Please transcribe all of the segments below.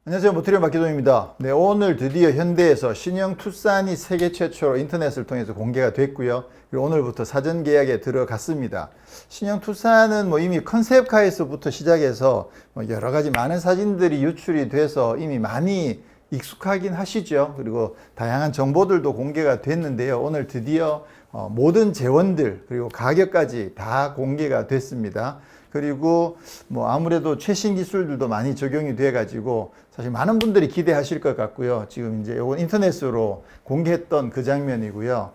안녕하세요. 모트리온 박기동입니다. 네, 오늘 드디어 현대에서 신형 투싼이 세계 최초로 인터넷을 통해서 공개가 됐고요. 그리고 오늘부터 사전 계약에 들어갔습니다. 신형 투싼은 이미 컨셉카에서부터 시작해서 여러 가지 많은 사진들이 유출이 돼서 이미 많이 익숙하긴 하시죠. 그리고 다양한 정보들도 공개가 됐는데요. 오늘 드디어 모든 재원들 그리고 가격까지 다 공개가 됐습니다. 그리고 아무래도 최신 기술들도 많이 적용이 돼 가지고 사실 많은 분들이 기대하실 것 같고요. 지금 이제 이건 인터넷으로 공개했던 그 장면이고요.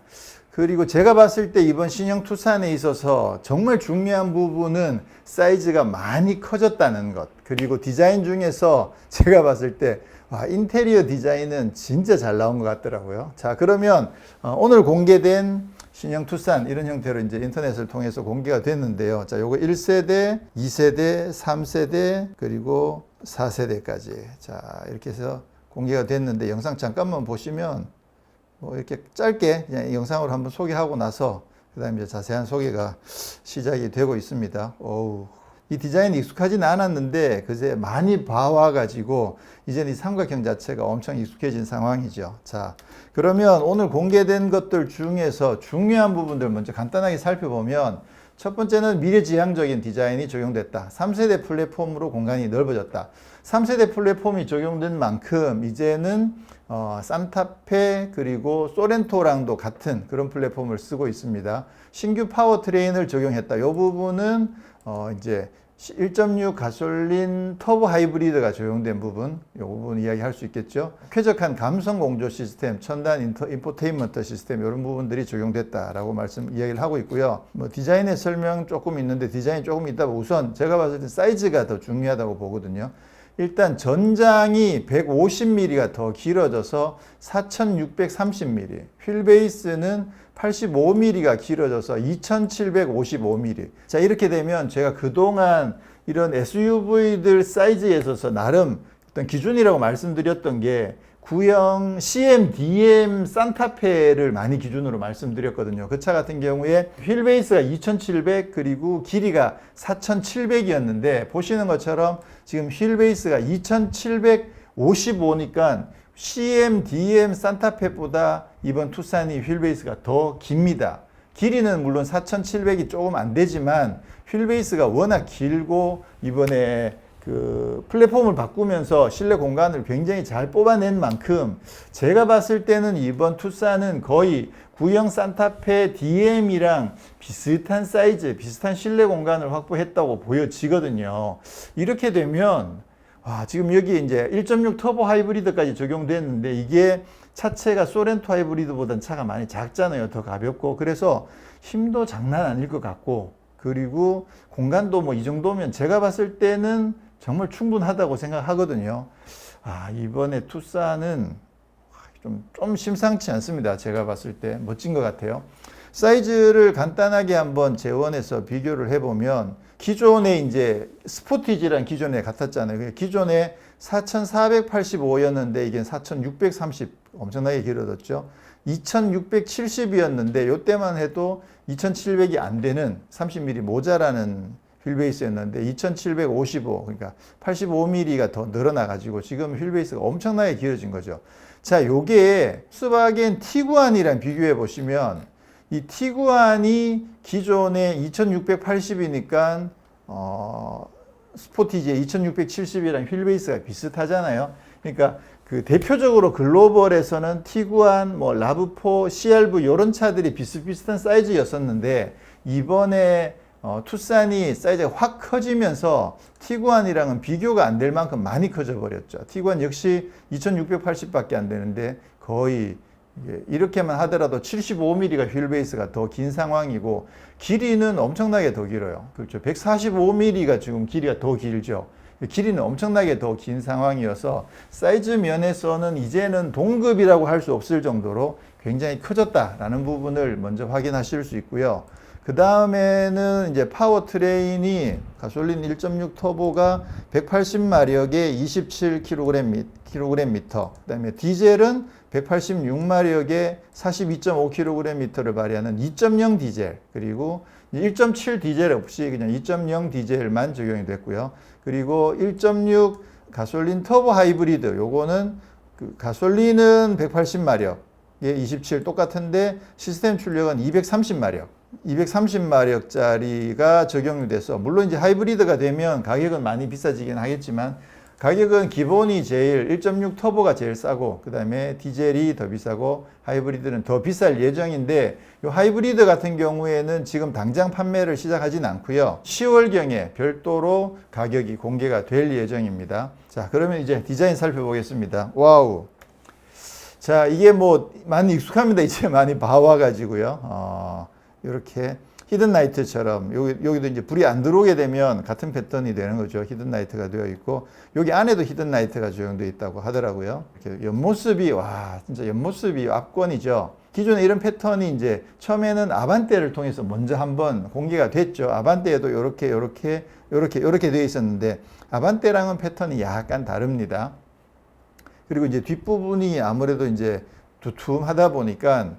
그리고 제가 봤을 때 이번 신형 투싼에 있어서 정말 중요한 부분은 사이즈가 많이 커졌다는 것. 그리고 디자인 중에서 제가 봤을 때 인테리어 디자인은 진짜 잘 나온 것 같더라고요. 자, 그러면 오늘 공개된 신형 투싼 이런 형태로 이제 인터넷을 통해서 공개가 됐는데요. 자, 요거 1세대, 2세대, 3세대, 그리고 4세대까지. 자, 이렇게 해서 공개가 됐는데 영상 잠깐만 보시면 이렇게 짧게 그냥 이 영상으로 한번 소개하고 나서 그다음에 이제 자세한 소개가 시작이 되고 있습니다. 이 디자인이 익숙하지는 않았는데 그새 많이 봐와가지고 이제는 이 삼각형 자체가 엄청 익숙해진 상황이죠. 자, 그러면 오늘 공개된 것들 중에서 중요한 부분들 먼저 간단하게 살펴보면 첫 번째는 미래지향적인 디자인이 적용됐다. 3세대 플랫폼으로 공간이 넓어졌다. 3세대 플랫폼이 적용된 만큼 이제는 산타페 그리고 소렌토랑도 같은 그런 플랫폼을 쓰고 있습니다. 신규 파워트레인을 적용했다. 이 부분은 이제 1.6 가솔린 터보 하이브리드가 적용된 부분, 이 부분 이야기할 수 있겠죠. 쾌적한 감성 공조 시스템, 첨단 인포테인먼트 시스템 이런 부분들이 적용됐다라고 이야기를 하고 있고요. 디자인의 설명 조금 있는데 디자인이 조금 있다 보면 우선 제가 봤을 때 사이즈가 더 중요하다고 보거든요. 일단 전장이 150mm가 더 길어져서 4630mm, 휠베이스는 85mm가 길어져서 2755mm. 자, 이렇게 되면 제가 그동안 이런 SUV들 사이즈에 있어서 나름 어떤 기준이라고 말씀드렸던 게 구형 CM-DM 산타페를 많이 기준으로 말씀드렸거든요. 그 차 같은 경우에 휠베이스가 2700 그리고 길이가 4700이었는데 보시는 것처럼 지금 휠베이스가 2755니까 CM-DM 산타페보다 이번 투싼이 휠베이스가 더 깁니다. 길이는 물론 4700이 조금 안 되지만 휠베이스가 워낙 길고 이번에 그 플랫폼을 바꾸면서 실내 공간을 굉장히 잘 뽑아낸 만큼 제가 봤을 때는 이번 투싼은 거의 구형 산타페 DM이랑 비슷한 사이즈, 비슷한 실내 공간을 확보했다고 보여지거든요. 이렇게 되면 지금 여기 이제 1.6 터보 하이브리드까지 적용됐는데 이게 차체가 소렌토 하이브리드보다는 차가 많이 작잖아요. 더 가볍고. 그래서 힘도 장난 아닐 것 같고 그리고 공간도 이 정도면 제가 봤을 때는 정말 충분하다고 생각하거든요. 이번에 투싼은 좀 심상치 않습니다. 제가 봤을 때 멋진 것 같아요. 사이즈를 간단하게 한번 재원해서 비교를 해보면 기존에 이제 스포티지란 기존에 같았잖아요. 기존에 4485였는데 이게 4630 엄청나게 길어졌죠. 2670이었는데 이때만 해도 2700이 안 되는 30mm 모자라는 휠베이스였는데 2755 그러니까 85mm가 더 늘어나가지고 지금 휠베이스가 엄청나게 길어진 거죠. 자, 요게 스바겐 티구안이랑 비교해 보시면 이 티구안이 기존에 2680이니까 스포티지의 2670이랑 휠베이스가 비슷하잖아요. 그러니까 그 대표적으로 글로벌에서는 티구안, 라브4, CRV 이런 차들이 비슷비슷한 사이즈였었는데 이번에 투싼이 사이즈가 확 커지면서 티구안이랑은 비교가 안 될 만큼 많이 커져 버렸죠. 티구안 역시 2680밖에 안 되는데 거의 이렇게만 하더라도 75mm가 휠베이스가 더 긴 상황이고 길이는 엄청나게 더 길어요. 그렇죠. 145mm가 지금 길이가 더 길죠. 길이는 엄청나게 더 긴 상황이어서 사이즈 면에서는 이제는 동급이라고 할 수 없을 정도로 굉장히 커졌다라는 부분을 먼저 확인하실 수 있고요. 그 다음에는 이제 파워트레인이 가솔린 1.6 터보가 180마력에 27kgm, 그 다음에 디젤은 186마력에 42.5kgm를 발휘하는 2.0 디젤, 그리고 1.7 디젤 없이 그냥 2.0 디젤만 적용이 됐고요. 그리고 1.6 가솔린 터보 하이브리드. 요거는 그 가솔린은 180마력에 27 똑같은데 시스템 출력은 230마력. 230마력짜리가 적용이 돼서 물론 이제 하이브리드가 되면 가격은 많이 비싸지긴 하겠지만 가격은 기본이 제일 1.6 터보가 제일 싸고 그 다음에 디젤이 더 비싸고 하이브리드는 더 비쌀 예정인데 이 하이브리드 같은 경우에는 지금 당장 판매를 시작하진 않고요. 10월경에 별도로 가격이 공개가 될 예정입니다. 자, 그러면 이제 디자인 살펴보겠습니다. 와우. 자, 이게 뭐 많이 익숙합니다. 이제 많이 봐와가지고요. 이렇게 히든라이트처럼 여기도 이제 불이 안 들어오게 되면 같은 패턴이 되는 거죠. 히든라이트가 되어 있고 여기 안에도 히든라이트가 적용되어 있다고 하더라고요. 이렇게 옆모습이 와 진짜 옆모습이 압권이죠. 기존에 이런 패턴이 이제 처음에는 아반떼를 통해서 먼저 한번 공개가 됐죠. 아반떼에도 이렇게 되어 있었는데 아반떼랑은 패턴이 약간 다릅니다. 그리고 이제 뒷부분이 아무래도 이제 두툼하다 보니까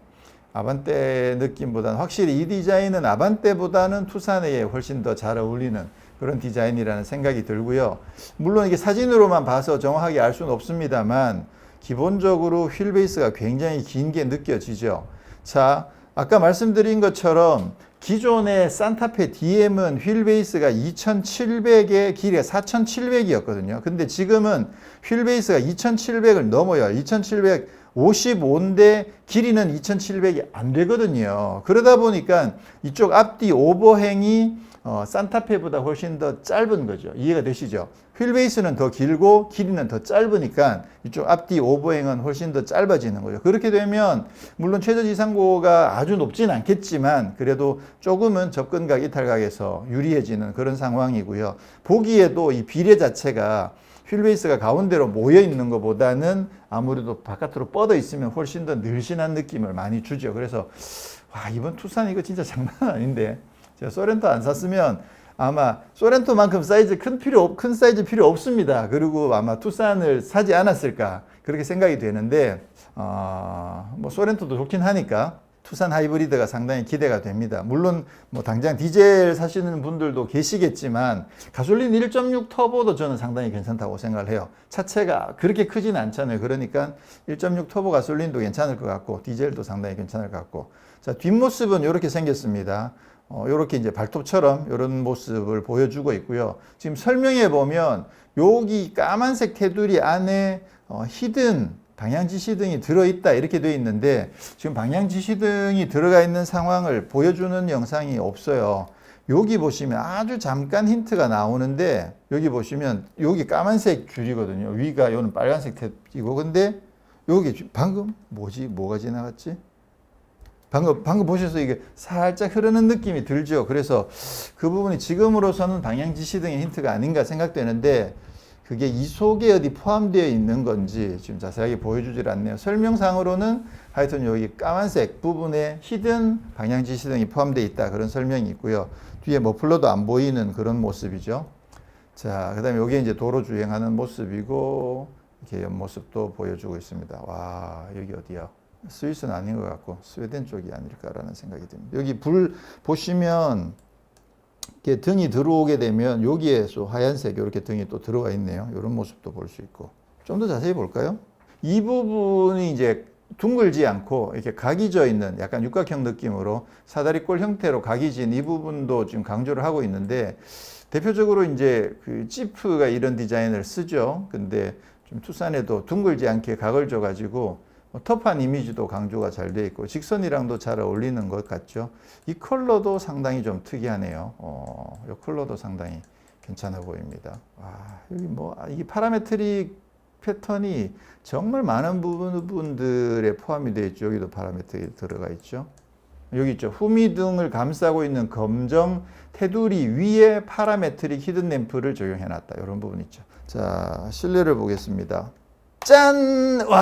아반떼 느낌보다는 확실히 이 디자인은 아반떼보다는 투싼에 훨씬 더 잘 어울리는 그런 디자인이라는 생각이 들고요. 물론 이게 사진으로만 봐서 정확하게 알 수는 없습니다만 기본적으로 휠 베이스가 굉장히 긴 게 느껴지죠. 자, 아까 말씀드린 것처럼 기존의 산타페 DM은 휠 베이스가 2700에 길이가 4700이었거든요. 근데 지금은 휠 베이스가 2700을 넘어요. 2755인데 길이는 2700이 안 되거든요. 그러다 보니까 이쪽 앞뒤 오버행이 산타페보다 훨씬 더 짧은 거죠. 이해가 되시죠? 휠 베이스는 더 길고 길이는 더 짧으니까 이쪽 앞뒤 오버행은 훨씬 더 짧아지는 거죠. 그렇게 되면 물론 최저지상고가 아주 높진 않겠지만 그래도 조금은 접근각 이탈각에서 유리해지는 그런 상황이고요. 보기에도 이 비례 자체가 휠 베이스가 가운데로 모여 있는 것보다는 아무래도 바깥으로 뻗어 있으면 훨씬 더 늘씬한 느낌을 많이 주죠. 그래서 와, 이번 투싼 이거 진짜 장난 아닌데 제가 소렌토 안 샀으면 아마 소렌토만큼 큰 사이즈 필요 없습니다. 그리고 아마 투싼을 사지 않았을까 그렇게 생각이 되는데 뭐 소렌토도 좋긴 하니까 투싼 하이브리드가 상당히 기대가 됩니다. 물론 뭐 당장 디젤 사시는 분들도 계시겠지만 가솔린 1.6 터보도 저는 상당히 괜찮다고 생각을 해요. 차체가 그렇게 크진 않잖아요. 그러니까 1.6 터보 가솔린도 괜찮을 것 같고 디젤도 상당히 괜찮을 것 같고. 자, 뒷모습은 이렇게 생겼습니다. 이렇게 이제 발톱처럼 이런 모습을 보여주고 있고요. 지금 설명해 보면 여기 까만색 테두리 안에 히든 방향지시등이 들어있다 이렇게 되어 있는데 지금 방향지시등이 들어가 있는 상황을 보여주는 영상이 없어요. 여기 보시면 아주 잠깐 힌트가 나오는데 여기 보시면 여기 까만색 줄이거든요. 위가 요는 빨간색 탭이고 근데 여기 방금 뭐가 지나갔지? 방금 보셔서 이게 살짝 흐르는 느낌이 들죠. 그래서 그 부분이 지금으로서는 방향지시등의 힌트가 아닌가 생각되는데 그게 이 속에 어디 포함되어 있는 건지 지금 자세하게 보여주질 않네요. 설명상으로는 하여튼 여기 까만색 부분에 히든 방향지시등이 포함되어 있다 그런 설명이 있고요. 뒤에 머플러도 안 보이는 그런 모습이죠. 자, 그 다음에 여기 이제 도로 주행하는 모습이고 이렇게 옆모습도 보여주고 있습니다. 와, 여기 어디야? 스위스는 아닌 것 같고 스웨덴 쪽이 아닐까라는 생각이 듭니다. 여기 불 보시면 이렇게 등이 들어오게 되면 여기에서 하얀색 이렇게 등이 또 들어가 있네요. 이런 모습도 볼 수 있고 좀 더 자세히 볼까요? 이 부분이 이제 둥글지 않고 이렇게 각이 져 있는 약간 육각형 느낌으로 사다리꼴 형태로 각이 진 이 부분도 지금 강조를 하고 있는데 대표적으로 이제 그 지프가 이런 디자인을 쓰죠. 근데 좀 투싼에도 둥글지 않게 각을 줘 가지고 터프한 이미지도 강조가 잘 되어 있고 직선이랑도 잘 어울리는 것 같죠. 이 컬러도 상당히 좀 특이하네요. 이 컬러도 상당히 괜찮아 보입니다. 여기 이 파라메트릭 패턴이 정말 많은 부분들에 포함이 되어 있죠. 여기도 파라메트릭이 들어가 있죠. 여기 있죠. 후미등을 감싸고 있는 검정 테두리 위에 파라메트릭 히든 램프를 적용해 놨다. 이런 부분 있죠. 자, 실내를 보겠습니다. 짠! 와!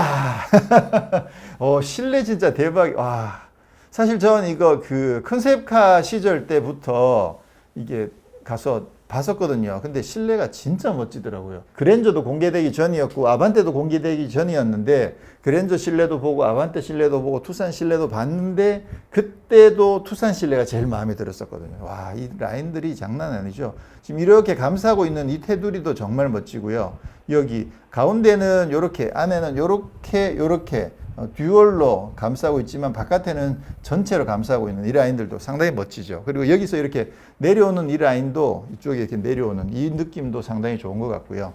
실내 진짜 대박. 와. 사실 전 이거 그 컨셉카 시절 때부터 이게 가서 봤었거든요. 근데 실내가 진짜 멋지더라고요. 그랜저도 공개되기 전이었고 아반떼도 공개되기 전이었는데 그랜저 실내도 보고 아반떼 실내도 보고 투싼 실내도 봤는데 그때도 투싼 실내가 제일 마음에 들었었거든요. 와, 이 라인들이 장난 아니죠. 지금 이렇게 감싸고 있는 이 테두리도 정말 멋지고요. 여기 가운데는 이렇게, 안에는 요렇게 듀얼로 감싸고 있지만 바깥에는 전체로 감싸고 있는 이 라인들도 상당히 멋지죠. 그리고 여기서 이렇게 내려오는 이 라인도, 이쪽에 이렇게 내려오는 이 느낌도 상당히 좋은 것 같고요.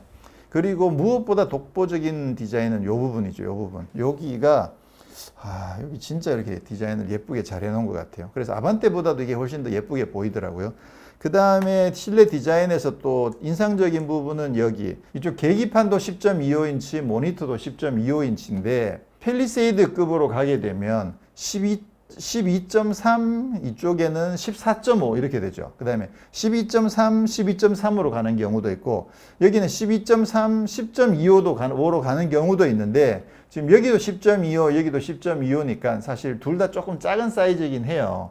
그리고 무엇보다 독보적인 디자인은 이 부분이죠. 이 부분. 여기가 여기 진짜 이렇게 디자인을 예쁘게 잘 해놓은 것 같아요. 그래서 아반떼보다도 이게 훨씬 더 예쁘게 보이더라고요. 그 다음에 실내 디자인에서 또 인상적인 부분은 여기 이쪽 계기판도 10.25인치, 모니터도 10.25인치인데 팰리세이드급으로 가게 되면 12.3, 이쪽에는 14.5 이렇게 되죠. 그 다음에 12.3, 12.3으로 가는 경우도 있고 여기는 12.3, 10.25로 가는 경우도 있는데 지금 여기도 10.25, 여기도 10.25니까 사실 둘 다 조금 작은 사이즈이긴 해요.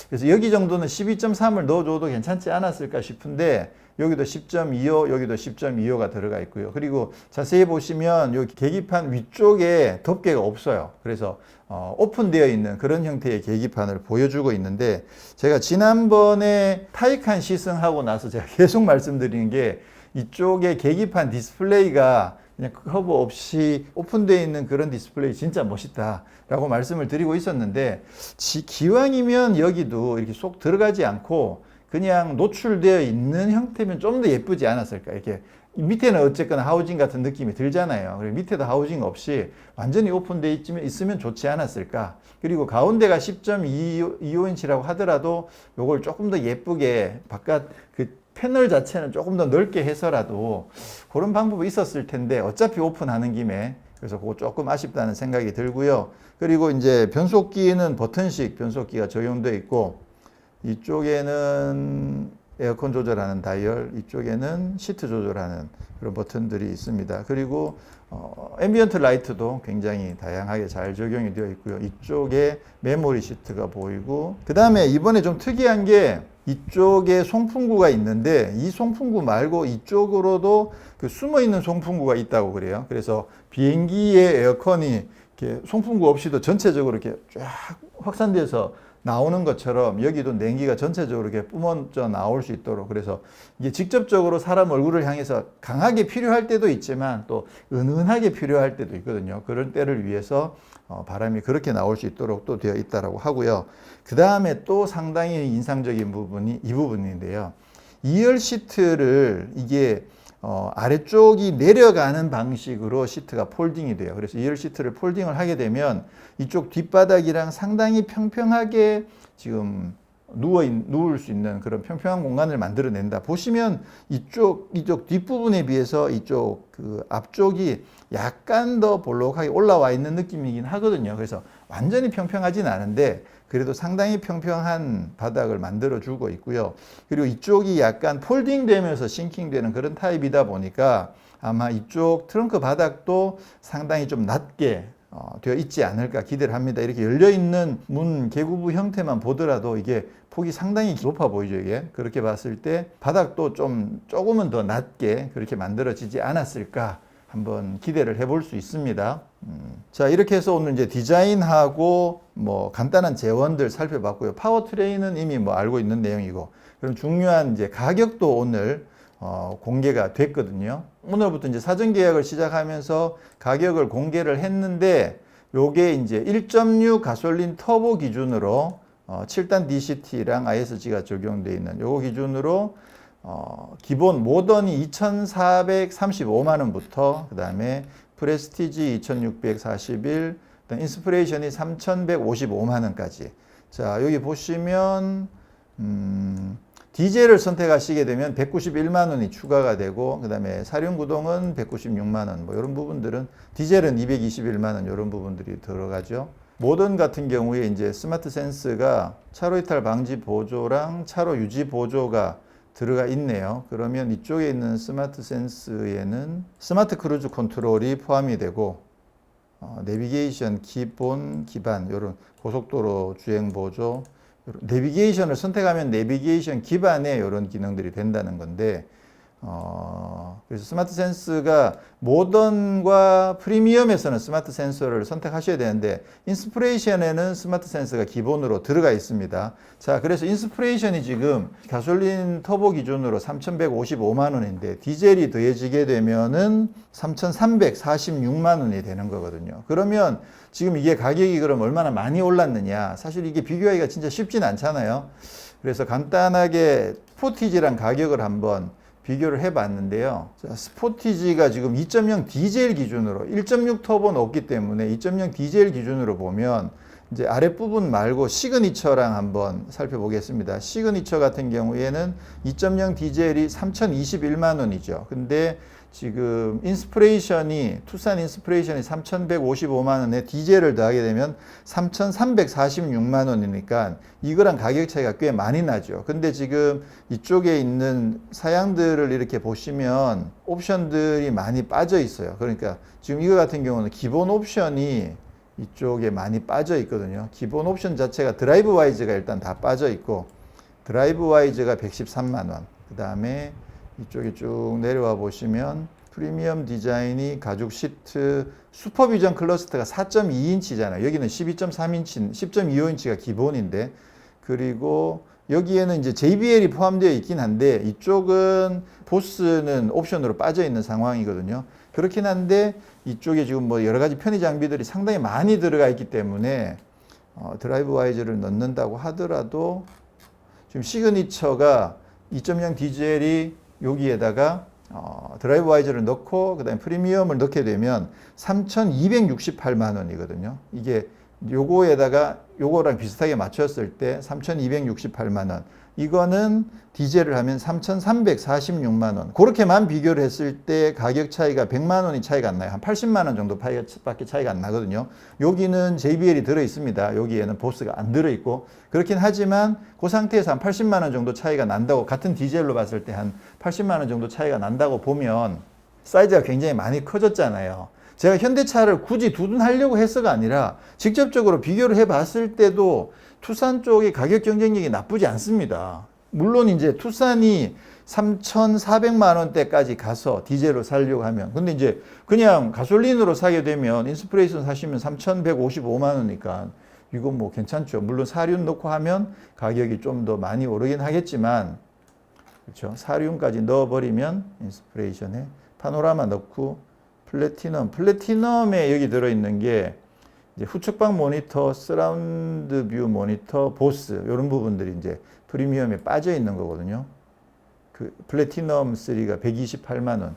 그래서 여기 정도는 12.3을 넣어줘도 괜찮지 않았을까 싶은데 여기도 10.25, 여기도 10.25가 들어가 있고요. 그리고 자세히 보시면 여기 계기판 위쪽에 덮개가 없어요. 그래서 오픈되어 있는 그런 형태의 계기판을 보여주고 있는데 제가 지난번에 타이칸 시승하고 나서 제가 계속 말씀드리는 게 이쪽에 계기판 디스플레이가 그냥 커버 없이 오픈되어 있는 그런 디스플레이 진짜 멋있다 라고 말씀을 드리고 있었는데 기왕이면 여기도 이렇게 쏙 들어가지 않고 그냥 노출되어 있는 형태면 좀 더 예쁘지 않았을까. 이렇게 밑에는 어쨌거나 하우징 같은 느낌이 들잖아요. 그리고 밑에도 하우징 없이 완전히 오픈되어 있으면 좋지 않았을까. 그리고 가운데가 10.25인치라고 하더라도 요걸 조금 더 예쁘게 바깥 그 패널 자체는 조금 더 넓게 해서라도 그런 방법이 있었을 텐데 어차피 오픈하는 김에 그래서 그거 조금 아쉽다는 생각이 들고요. 그리고 이제 변속기는 버튼식 변속기가 적용되어 있고 이쪽에는 에어컨 조절하는 다이얼, 이쪽에는 시트 조절하는 그런 버튼들이 있습니다. 그리고 앰비언트 라이트도 굉장히 다양하게 잘 적용이 되어 있고요. 이쪽에 메모리 시트가 보이고 그 다음에 이번에 좀 특이한 게 이쪽에 송풍구가 있는데 이 송풍구 말고 이쪽으로도 그 숨어있는 송풍구가 있다고 그래요. 그래서 비행기의 에어컨이 이렇게 송풍구 없이도 전체적으로 이렇게 쫙 확산돼서 나오는 것처럼 여기도 냉기가 전체적으로 이렇게 뿜어져 나올 수 있도록 그래서 이게 직접적으로 사람 얼굴을 향해서 강하게 필요할 때도 있지만 또 은은하게 필요할 때도 있거든요. 그런 때를 위해서 바람이 그렇게 나올 수 있도록 또 되어 있다고 하고요. 그 다음에 또 상당히 인상적인 부분이 이 부분인데요. 2열 시트를 이게 아래쪽이 내려가는 방식으로 시트가 폴딩이 돼요. 그래서 2열 시트를 폴딩을 하게 되면 이쪽 뒷바닥이랑 상당히 평평하게 지금 누울 수 있는 그런 평평한 공간을 만들어낸다. 보시면 이쪽 뒷부분에 비해서 이쪽 그 앞쪽이 약간 더 볼록하게 올라와 있는 느낌이긴 하거든요. 그래서 완전히 평평하진 않은데 그래도 상당히 평평한 바닥을 만들어 주고 있고요. 그리고 이쪽이 약간 폴딩 되면서 싱킹 되는 그런 타입이다 보니까 아마 이쪽 트렁크 바닥도 상당히 좀 낮게 되어 있지 않을까 기대를 합니다. 이렇게 열려있는 문 개구부 형태만 보더라도 이게 폭이 상당히 높아 보이죠. 이게 그렇게 봤을 때 바닥도 조금은 더 낮게 그렇게 만들어지지 않았을까 한번 기대를 해볼 수 있습니다. 자, 이렇게 해서 오늘 이제 디자인하고 뭐 간단한 재원들 살펴봤고요. 파워트레인은 이미 뭐 알고 있는 내용이고, 그럼 중요한 이제 가격도 오늘 공개가 됐거든요. 오늘부터 이제 사전 계약을 시작하면서 가격을 공개를 했는데, 요게 이제 1.6 가솔린 터보 기준으로 7단 DCT랑 ISG가 적용되어 있는 요거 기준으로 기본 모던이 2,435만 원부터 그 다음에 프레스티지 2,641, 인스피레이션이 3,155만 원까지. 자, 여기 보시면 디젤을 선택하시게 되면 191만 원이 추가가 되고, 그 다음에 사륜구동은 196만 원, 뭐 이런 부분들은, 디젤은 221만 원, 이런 부분들이 들어가죠. 모던 같은 경우에 이제 스마트 센스가 차로 이탈 방지 보조랑 차로 유지 보조가 들어가 있네요. 그러면 이쪽에 있는 스마트 센스에는 스마트 크루즈 컨트롤이 포함이 되고, 내비게이션 기본 기반, 이런 고속도로 주행 보조, 내비게이션을 선택하면 내비게이션 기반의 이런 기능들이 된다는 건데, 그래서 스마트 센스가 모던과 프리미엄에서는 스마트 센서를 선택하셔야 되는데, 인스프레이션에는 스마트 센서가 기본으로 들어가 있습니다. 자, 그래서 인스프레이션이 지금 가솔린 터보 기준으로 3,155만 원인데, 디젤이 더해지게 되면은 3,346만 원이 되는 거거든요. 그러면 지금 이게 가격이 그럼 얼마나 많이 올랐느냐? 사실 이게 비교하기가 진짜 쉽진 않잖아요. 그래서 간단하게 스포티지랑 가격을 한번 비교를 해봤는데요. 자, 스포티지가 지금 2.0 디젤 기준으로 1.6 터보는 없기 때문에 2.0 디젤 기준으로 보면 이제 아랫부분 말고 시그니처랑 한번 살펴보겠습니다. 시그니처 같은 경우에는 2.0 디젤이 3,021만 원이죠. 근데 지금 투싼 인스피레이션이 3,155만 원에 디젤을 더하게 되면 3,346만 원이니까 이거랑 가격 차이가 꽤 많이 나죠. 근데 지금 이쪽에 있는 사양들을 이렇게 보시면 옵션들이 많이 빠져 있어요. 그러니까 지금 이거 같은 경우는 기본 옵션이 이쪽에 많이 빠져 있거든요. 기본 옵션 자체가 드라이브 와이즈가 일단 다 빠져 있고, 드라이브 와이즈가 113만 원. 그 다음에 이쪽에 쭉 내려와 보시면 프리미엄 디자인이 가죽 시트, 슈퍼비전 클러스터가 4.2인치잖아요. 여기는 12.3인치, 10.25인치가 기본인데, 그리고 여기에는 이제 JBL이 포함되어 있긴 한데, 이쪽은 보스는 옵션으로 빠져 있는 상황이거든요. 그렇긴 한데 이쪽에 지금 뭐 여러 가지 편의 장비들이 상당히 많이 들어가 있기 때문에 드라이브 와이즈를 넣는다고 하더라도 지금 시그니처가 2.0 디젤이 여기에다가 드라이브 와이즈를 넣고 그다음에 프리미엄을 넣게 되면 3,268만 원이거든요. 이게 요거에다가 요거랑 비슷하게 맞췄을 때 3,268만 원. 이거는 디젤을 하면 3,346만 원. 그렇게만 비교를 했을 때 가격 차이가 100만 원이 차이가 안 나요. 한 80만 원 정도밖에 차이가 안 나거든요. 여기는 JBL이 들어 있습니다. 여기에는 보스가 안 들어 있고. 그렇긴 하지만 그 상태에서 한 80만 원 정도 차이가 난다고, 같은 디젤로 봤을 때 한 80만 원 정도 차이가 난다고 보면 사이즈가 굉장히 많이 커졌잖아요. 제가 현대차를 굳이 두둔하려고 해서가 아니라 직접적으로 비교를 해봤을 때도 투싼 쪽의 가격 경쟁력이 나쁘지 않습니다. 물론 이제 투싼이 3,400만 원대까지 가서 디젤로 살려고 하면, 근데 이제 그냥 가솔린으로 사게 되면 인스피레이션 사시면 3,155만 원이니까 이거 뭐 괜찮죠. 물론 사륜 넣고 하면 가격이 좀 더 많이 오르긴 하겠지만, 그렇죠. 사륜까지 넣어버리면 인스피레이션에 파노라마 넣고 플래티넘에 여기 들어있는 게 이제 후측방 모니터, 서라운드 뷰 모니터, 보스 이런 부분들이 이제 프리미엄에 빠져 있는 거거든요. 그 플래티넘 3가 128만 원.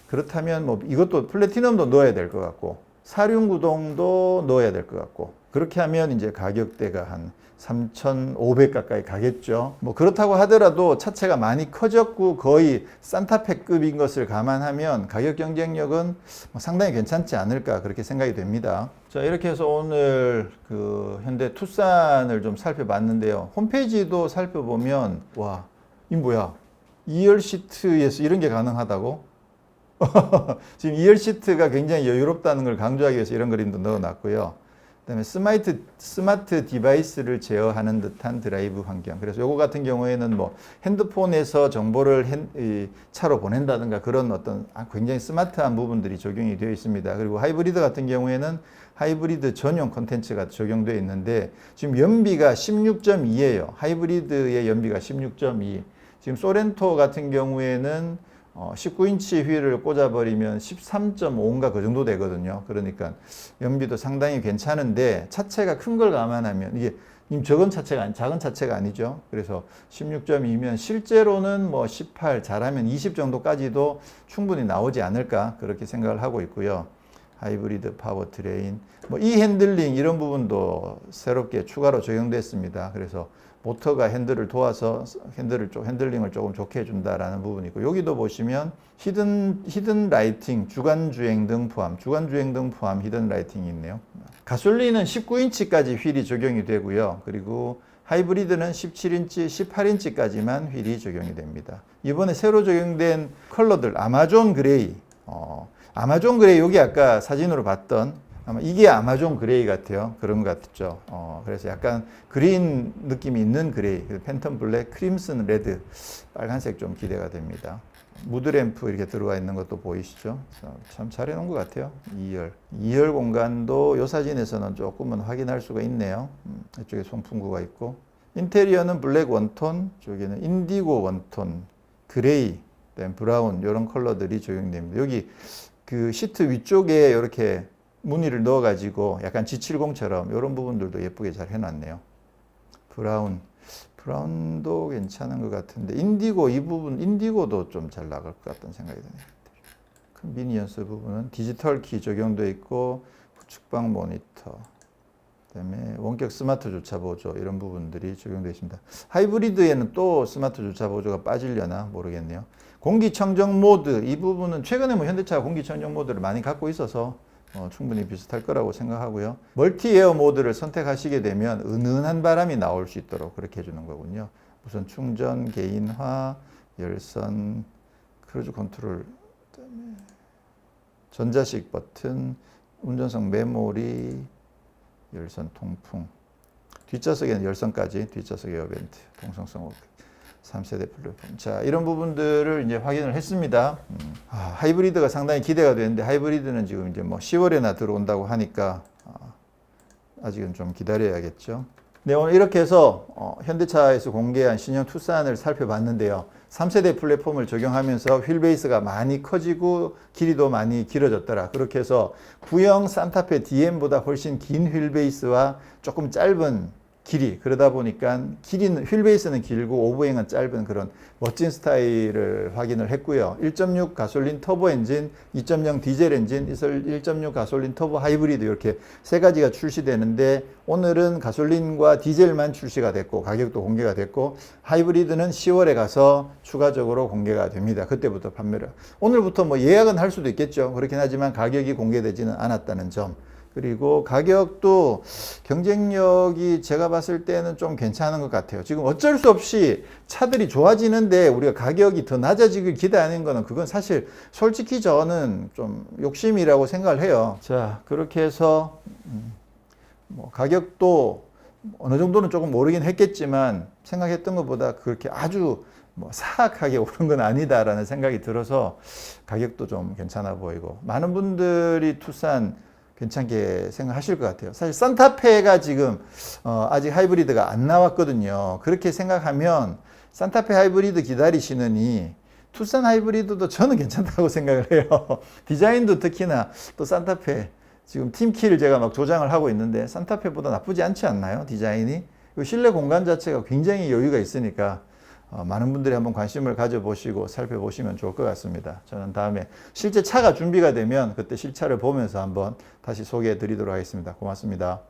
그렇다면 뭐 이것도 플래티넘도 넣어야 될 것 같고, 사륜 구동도 넣어야 될 것 같고, 그렇게 하면 이제 가격대가 한 3,500 가까이 가겠죠. 뭐 그렇다고 하더라도 차체가 많이 커졌고 거의 산타페급인 것을 감안하면 가격 경쟁력은 상당히 괜찮지 않을까, 그렇게 생각이 됩니다. 자, 이렇게 해서 오늘 그 현대 투싼을 좀 살펴봤는데요. 홈페이지도 살펴보면, 와, 이 뭐야? 2열 시트에서 이런 게 가능하다고? 지금 2열 시트가 굉장히 여유롭다는 걸 강조하기 위해서 이런 그림도 넣어놨고요. 그다음에 스마트 디바이스를 제어하는 듯한 드라이브 환경. 그래서 요거 같은 경우에는 뭐 핸드폰에서 정보를 차로 보낸다든가 그런 어떤 굉장히 스마트한 부분들이 적용이 되어 있습니다. 그리고 하이브리드 같은 경우에는 하이브리드 전용 콘텐츠가 적용되어 있는데, 지금 연비가 16.2예요. 하이브리드의 연비가 16.2. 지금 소렌토 같은 경우에는 19인치 휠을 꽂아버리면 13.5인가 그 정도 되거든요. 그러니까 연비도 상당히 괜찮은데 차체가 큰 걸 감안하면 이게 작은 차체가 아니죠. 그래서 16.2면 실제로는 뭐 18, 잘하면 20 정도까지도 충분히 나오지 않을까, 그렇게 생각을 하고 있고요. 하이브리드 파워트레인, 뭐 이 핸들링 이런 부분도 새롭게 추가로 적용됐습니다. 그래서 모터가 핸들을 도와서 핸들링을 조금 좋게 해준다라는 부분이 있고, 여기도 보시면 히든 라이팅, 주간 주행 등 포함 히든 라이팅이 있네요. 가솔린은 19인치까지 휠이 적용이 되고요. 그리고 하이브리드는 17인치, 18인치까지만 휠이 적용이 됩니다. 이번에 새로 적용된 컬러들, 아마존 그레이, 여기 아까 사진으로 봤던 아마 이게 아마존 그레이 같아요. 그런 것 같죠. 그래서 약간 그린 느낌이 있는 그레이, 팬텀 블랙, 크림슨 레드, 빨간색 좀 기대가 됩니다. 무드램프 이렇게 들어가 있는 것도 보이시죠? 참 잘 해놓은 것 같아요. 2열 공간도 이 사진에서는 조금은 확인할 수가 있네요. 이쪽에 송풍구가 있고, 인테리어는 블랙 원톤, 저기는 인디고 원톤, 그레이, 브라운 이런 컬러들이 적용됩니다. 여기 그 시트 위쪽에 이렇게 무늬를 넣어가지고 약간 G70처럼 이런 부분들도 예쁘게 잘 해놨네요. 브라운도 괜찮은 것 같은데 인디고 이 부분 인디고도 좀 잘 나갈 것 같다는 생각이 드네요. 컨비니언스 부분은 디지털 키 적용되어 있고 측방 모니터, 그다음에 원격 스마트 주차 보조 이런 부분들이 적용되어 있습니다. 하이브리드에는 또 스마트 주차 보조가 빠지려나 모르겠네요. 공기청정 모드 이 부분은 최근에 뭐 현대차가 공기청정 모드를 많이 갖고 있어서 충분히 비슷할 거라고 생각하고요. 멀티 에어 모드를 선택하시게 되면 은은한 바람이 나올 수 있도록 그렇게 해주는 거군요. 우선 충전, 개인화, 열선, 크루즈 컨트롤, 전자식 버튼, 운전석 메모리, 열선 통풍, 뒷좌석에는 열선까지, 뒷좌석 에어벤트, 동성성 오프, 3세대 플랫폼. 자, 이런 부분들을 이제 확인을 했습니다. 하이브리드가 상당히 기대가 되는데, 하이브리드는 지금 이제 뭐 10월에나 들어온다고 하니까, 아직은 좀 기다려야겠죠. 네, 오늘 이렇게 해서 현대차에서 공개한 신형 투싼을 살펴봤는데요. 3세대 플랫폼을 적용하면서 휠베이스가 많이 커지고 길이도 많이 길어졌더라. 그렇게 해서 구형 산타페 DM보다 훨씬 긴 휠베이스와 조금 짧은 길이, 그러다 보니까 휠베이스는 길고 오브행은 짧은 그런 멋진 스타일을 확인을 했고요. 1.6 가솔린 터보 엔진, 2.0 디젤 엔진, 1.6 가솔린 터보 하이브리드 이렇게 세 가지가 출시되는데 오늘은 가솔린과 디젤만 출시가 됐고 가격도 공개가 됐고 하이브리드는 10월에 가서 추가적으로 공개가 됩니다. 그때부터 판매를. 오늘부터 뭐 예약은 할 수도 있겠죠. 그렇긴 하지만 가격이 공개되지는 않았다는 점. 그리고 가격도 경쟁력이 제가 봤을 때는 좀 괜찮은 것 같아요. 지금 어쩔 수 없이 차들이 좋아지는데 우리가 가격이 더 낮아지길 기대하는 거는 그건 사실 솔직히 저는 좀 욕심이라고 생각을 해요. 자, 그렇게 해서 뭐 가격도 어느 정도는 조금 오르긴 했겠지만 생각했던 것보다 그렇게 아주 뭐 사악하게 오른 건 아니다라는 생각이 들어서 가격도 좀 괜찮아 보이고 많은 분들이 투싼 괜찮게 생각하실 것 같아요. 사실 산타페가 지금 아직 하이브리드가 안 나왔거든요. 그렇게 생각하면 산타페 하이브리드 기다리시느니 투싼 하이브리드도 저는 괜찮다고 생각을 해요. 디자인도 특히나 또 산타페 지금 팀키를 제가 막 조장을 하고 있는데 산타페보다 나쁘지 않지 않나요? 디자인이. 실내 공간 자체가 굉장히 여유가 있으니까 많은 분들이 한번 관심을 가져보시고 살펴보시면 좋을 것 같습니다. 저는 다음에 실제 차가 준비가 되면 그때 실차를 보면서 한번 다시 소개해 드리도록 하겠습니다. 고맙습니다.